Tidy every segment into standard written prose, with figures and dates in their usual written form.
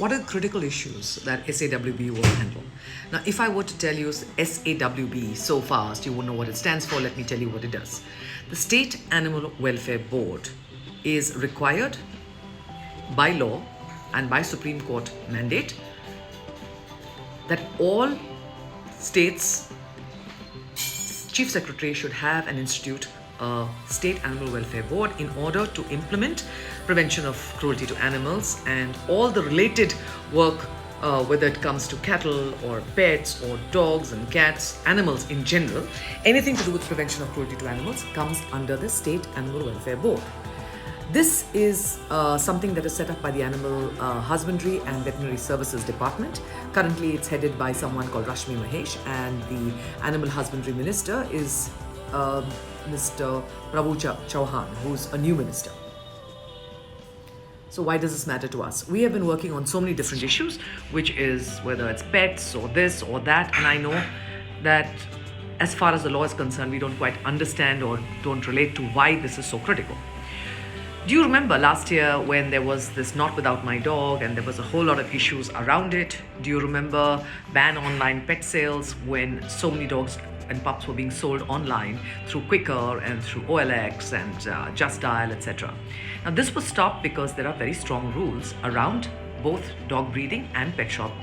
What are the critical issues that SAWB will handle? Now, if I were to tell you SAWB so fast, you won't know what it stands for. Let me tell you what it does. The State Animal Welfare Board is required by law and by Supreme Court mandate that all states' chief secretary should have and institute a State Animal Welfare Board in order to implement prevention of cruelty to animals and all the related work, whether it comes to cattle or pets or dogs and cats, animals in general. Anything to do with prevention of cruelty to animals comes under the State Animal Welfare Board. This is something that is set up by the Animal Husbandry and Veterinary Services Department. Currently, it's headed by someone called Rashmi Mahesh, and the Animal Husbandry Minister is Mr. Prabhu Chauhan, who's a new minister. So why does this matter to us? We have been working on so many different issues, which is whether it's pets or this or that, and I know that as far as the law is concerned, we don't quite understand or don't relate to why this is so critical. Do you remember last year when there was this Not Without My Dog and there was a whole lot of issues around it? Do you remember ban online pet sales when so many dogs and pups were being sold online through Quicker and through OLX and Just Dial, etc. Now this was stopped because there are very strong rules around both dog breeding and pet shop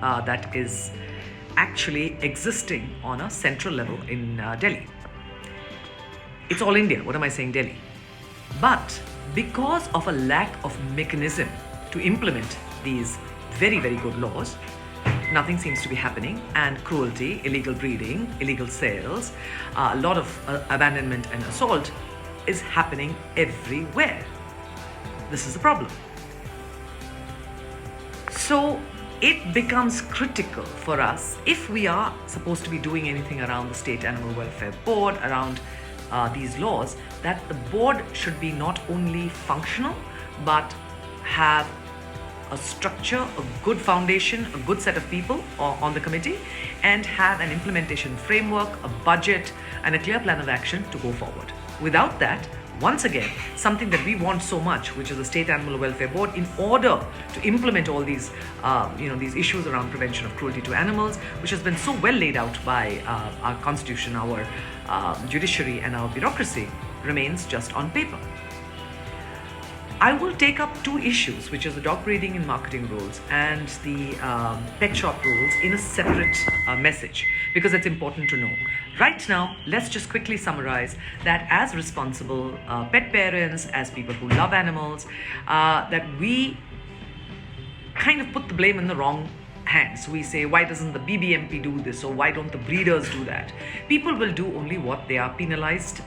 that is actually existing on a central level in Delhi. It's all India. What am I saying, Delhi? But because of a lack of mechanism to implement these very, very good laws, nothing seems to be happening, and cruelty, illegal breeding, illegal sales, a lot of abandonment and assault is happening everywhere. This is the problem. So it becomes critical for us, if we are supposed to be doing anything around the State Animal Welfare Board, around these laws, that the board should be not only functional but have a structure, a good foundation, a good set of people on the committee, and have an implementation framework, a budget, and a clear plan of action to go forward. Without that, once again, something that we want so much, which is the State Animal Welfare Board, in order to implement all these, these issues around prevention of cruelty to animals, which has been so well laid out by our constitution, our judiciary, and our bureaucracy, remains just on paper. I will take up two issues, which is the dog breeding and marketing rules and the pet shop rules, in a separate message, because it's important to know. Right now, let's just quickly summarize that as responsible pet parents, as people who love animals, that we kind of put the blame in the wrong hands. We say, why doesn't the BBMP do this, or why don't the breeders do that? People will do only what they are penalized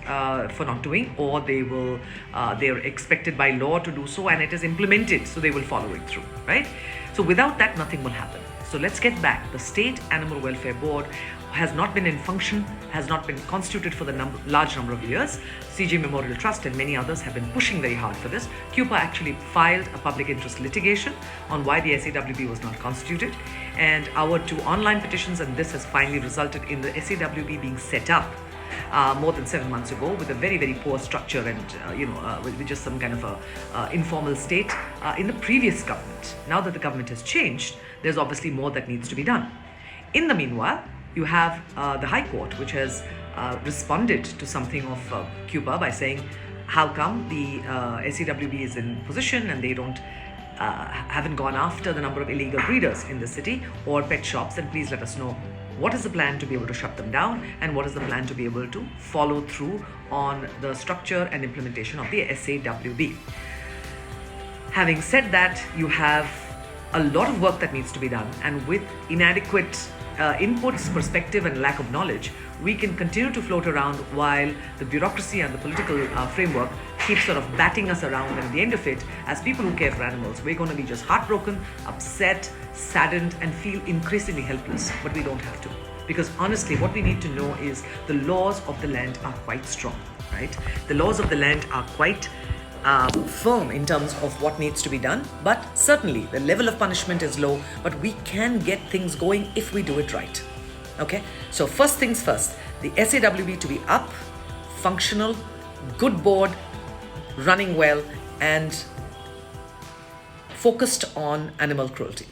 for not doing, or they're expected by law to do so, and it is implemented, so they will follow it through, right? So without that, nothing will happen. So let's get back. The State Animal Welfare Board has not been in function, has not been constituted for the large number of years. CG Memorial Trust and many others have been pushing very hard for this. CUPA actually filed a public interest litigation on why the SAWB was not constituted, and our two online petitions, and this has finally resulted in the SAWB being set up more than 7 months ago, with a very, very poor structure and with just some kind of a informal state in the previous government. Now that the government has changed, there's obviously more that needs to be done. In the meanwhile, you have the High Court, which has responded to something of CUPA by saying, how come the SAWB is in position and they haven't gone after the number of illegal breeders in the city or pet shops, and please let us know what is the plan to be able to shut them down, and what is the plan to be able to follow through on the structure and implementation of the SAWB. Having said that, you have a lot of work that needs to be done, and with inadequate inputs, perspective, and lack of knowledge, we can continue to float around while the bureaucracy and the political framework keep sort of batting us around, and at the end of it, as people who care for animals, we're going to be just heartbroken, upset, saddened, and feel increasingly helpless. But we don't have to, because honestly, what we need to know is the laws of the land are quite strong, right? The laws of the land are quite firm in terms of what needs to be done, but certainly the level of punishment is low, but we can get things going if we do it right. Okay, so first things first, the SAWB to be up, functional, good board, running well, and focused on animal cruelty.